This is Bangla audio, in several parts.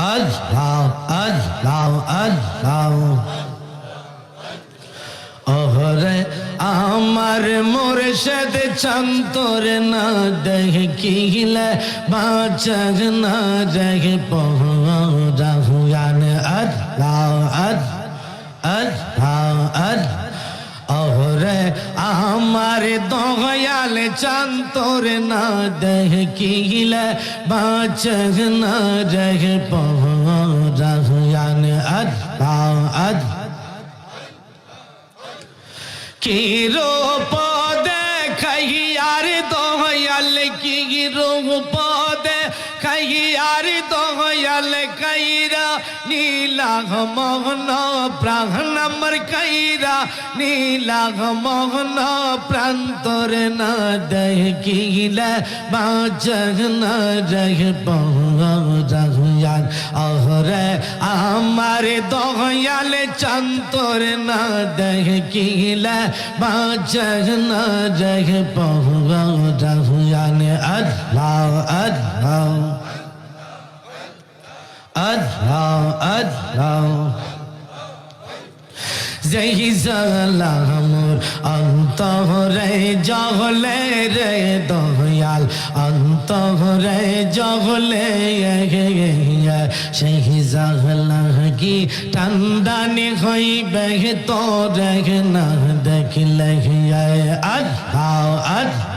আল্লাহ আল্লাহ আল্লাহ ওরে আমার মুর্শিদ চন্তর না দেখিলে বাঁচক না রেখে পৌরাহুয়ান আল্লাহ আল্লাহ আল্লাহ ওরে আমার দয়াল চন্তর না দেখিলে বাঁচক না রেখে পৌরাহুয়ান আল্লাহ আল্লাহ কি রূপ দেখাইয়ার দয়াল কি রূপ দেখাইয়ার দয়াল কাইরা নীলাগ মোহন প্রাণ আমার কাইরা নীলাগ মোহন প্রান্তর না দেখিলে বাঁচক না রেখে পৌরাহুয়ান ওরে আমার দয়াল চন্তর না দেখিলে বাঁচক না রেখে পৌরাহুয়ান আল্লাহ আল্লাহ আল্লাহ আল্লাহ যেই জালামুর অন্তরে জগলে রে দয়াল অন্তরে জগলে সেই জাগলা কি টান্দানি হইবে তোরে না দেখিলে আল্লাহ আল্লাহ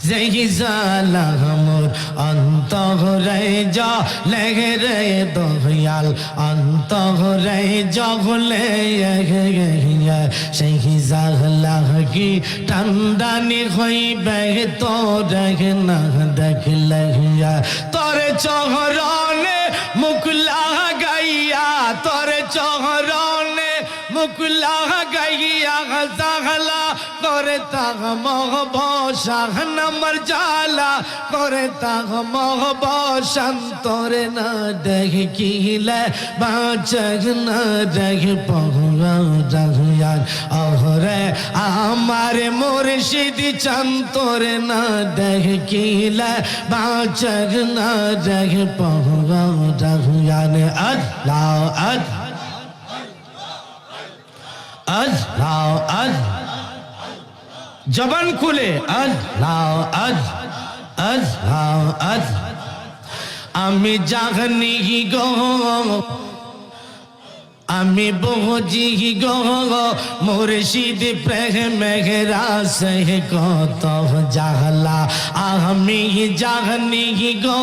যেই জালামুর অন্তরে জগলে রে দয়াল অন্তরে জগলে সেই জাগলা কি টান্দানি হইবে তোরে না দেখিলে তোর চহরনে মুখ লাগাইয়া তোর চহরনে মুখ লাগাইয়া জাগলা করে তাগ মহব শাহন আমার জালা করে তাগ মহব শান্তরে না দেখিলে বাঁচক না রেখে পৌরাহুয়ান ওরে আমার মুর্শিদ চন্তরে না দেখিলে বাঁচক না রেখে পৌরাহুয়ান আল্লাহ আল্লাহ আল্লাহ জবান খুলে আল্লাহ আল্লাহ আল্লাহ আমি জানি গো আমি বুঝি গো মুর্শিদ প্রেমের রাসে কত জাগলা আমি জানি গো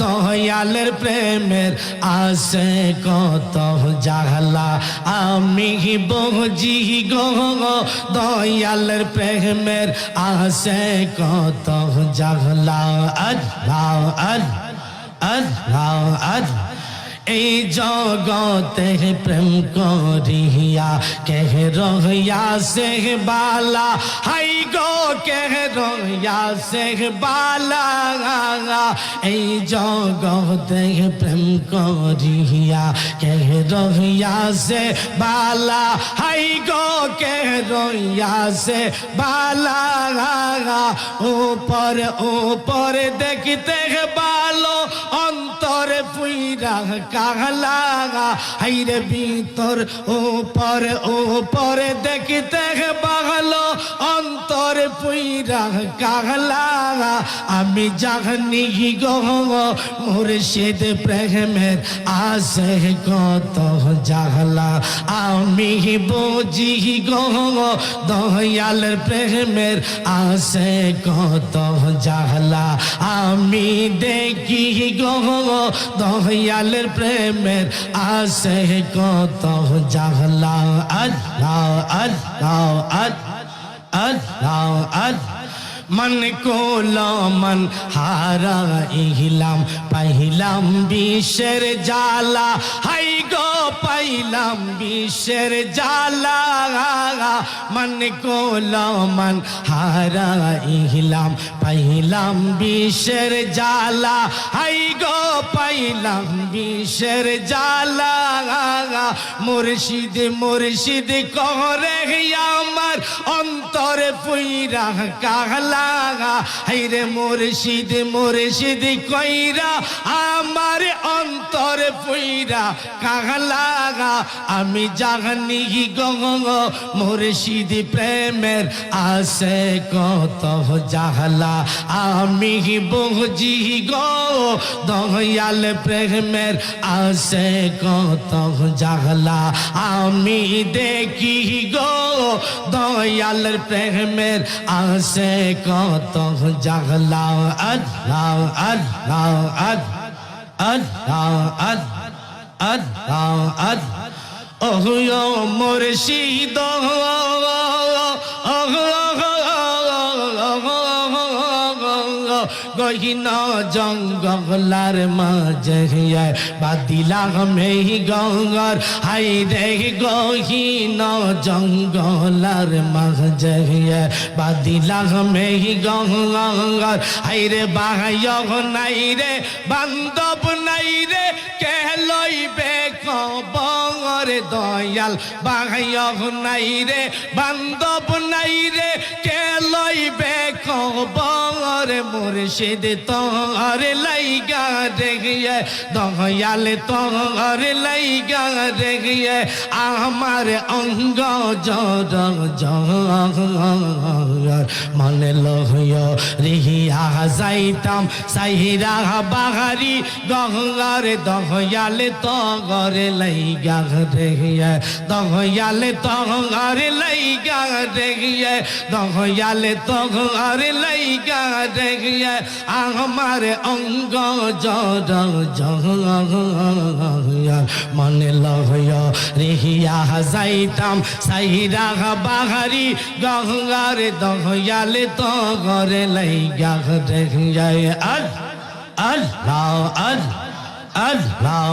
দয়ালের প্রেমের আসে কত জাগলা আমি বুঝি গো দয়ালের প্রেমের আসে কত জাগলা আল্লাহ আল্লাহ আল্লাহ এই জগতে প্রেম করিয়া কে রহিয়া সে বালা হাই গো কে রহিয়া সে বালা এই জগতে প্রেম করিয়া কে রহিয়া সে বালা হাই গো কে রহিয়া সে বালা উপর উপর দেখতে ভালো অন্তরে পুইরা কাগলা হাইরে ভিতর উপর দেখতে ভালো অন্তরে পুইরা কাগলা আমি জানি গো মুর্শিদ প্রেমের আসে কত জাগলা আমি বুঝি গো দয়ালের প্রেমের আসে কত জাগলা আমি দেখি গো দয়ালের প্রেমের আসে কত জাগলা আল্লাহ আল্লাহ আল্লাহ আল্লাহ मन को मन हारा इहिलाम पहिलाम बिशर जाला हाय गो पहिलाम बिशर जाला मन को मन हारा इहिलाम पहिलाम बिशर जाला हाय गो पहिलाम बिशर जाला मुर्शिद मुर्शिद करे আমার অন্তরে পুইরা কাগলা হাইরে মুর্শিদ মুর্শিদ কইরা আমার পুইরা কাগলা আমি জানি গো মুর্শিদ প্রেমের আছে কত জাহলা আমি বুঝি গো দয়াল প্রেমের আছে কত জাহলা আমি দেখি গো দয়াল প্রেমের আছে কত জাহলা আল্লাহ আল্লাহ আল্লাহ আল্লাহ আল্লাহ ও মুর্শিদ গহিন জঙ্গলার মাঝে বাদিলা মেহ গঙ্গার হাই রে গহিন জঙ্গলার মাঝে বাদিলা মেহ গঙ্গার হাই রে বাহায় নাই রে বান্ধব নাই রে কে লইবে খবর দয়াল বাহায় নাই রে বান্ধব নাই রে কে লইবে খবর মুর্শিদ তোর লাইগা দেখিয়ে দয়াল তোর লাইগা দেখিয়ে আমার অঙ্গ জর জর মনে লহয় রিহিয়া যাইতাম সাইরা বাহারি গঙ্গার দয়াল তোর লাইগা দেখিয়ে দয়াল তোর লাইগা দেখিয়ে দয়াল তোর লাইগা দেখিয়ে আমার অঙ্গ জর জর মনে লহয় রিহিয়া যাইতাম সাইরা বাহারি গঙ্গার দয়াল তোর লাইগা দেখিয়ে আল্লাহ আল্লাহ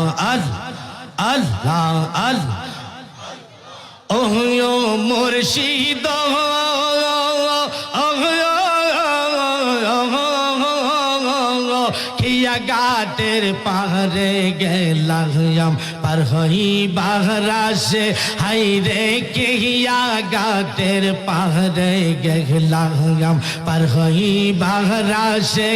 আল্লাহ আল্লাহ ও মুর্শিদ কিয়া ঘাটের পাহাড়ে গেলাম পার হই বাহরা সে হাই রে কিয়া ঘাটের পাহাড়ে গেলাম পার হই বাহরা সে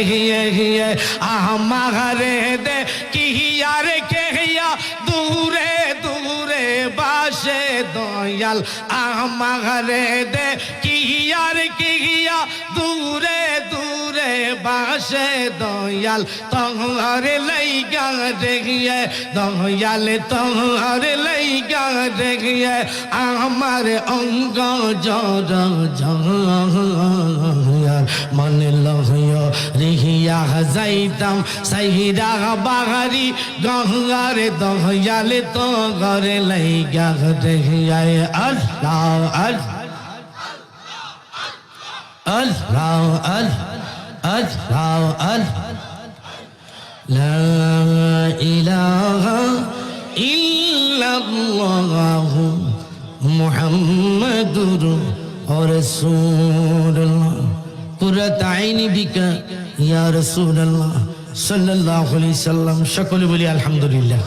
আমারে দে কিয়া রে কিয়া দূরে দূরে বাসে দয়াল আমারে দে কিয়া রে কিয়া দূরে দূরে বাসে দয়াল তোর লাইগা দেখিয়ে দয়াল তোর লাইগা দেখিয়ে আমার অঙ্গ জর জর মনে লহয় রিহিয়া যাইতাম সাইরা বাহারি গঙ্গার দয়াল তোর লাইগা দেখিয়ে আল্লাহ আল্লাহ আল্লাহ আল্লাহ লা ইলাহা ইল্লাল্লাহ মুহাম্মাদুর রাসূলুল্লাহ কুররাত আইনি বিকা ইয়া রাসূলুল্লাহ সাল্লাল্লাহু আলাইহি সাল্লাম সকলে বলি আলহামদুলিল্লাহ।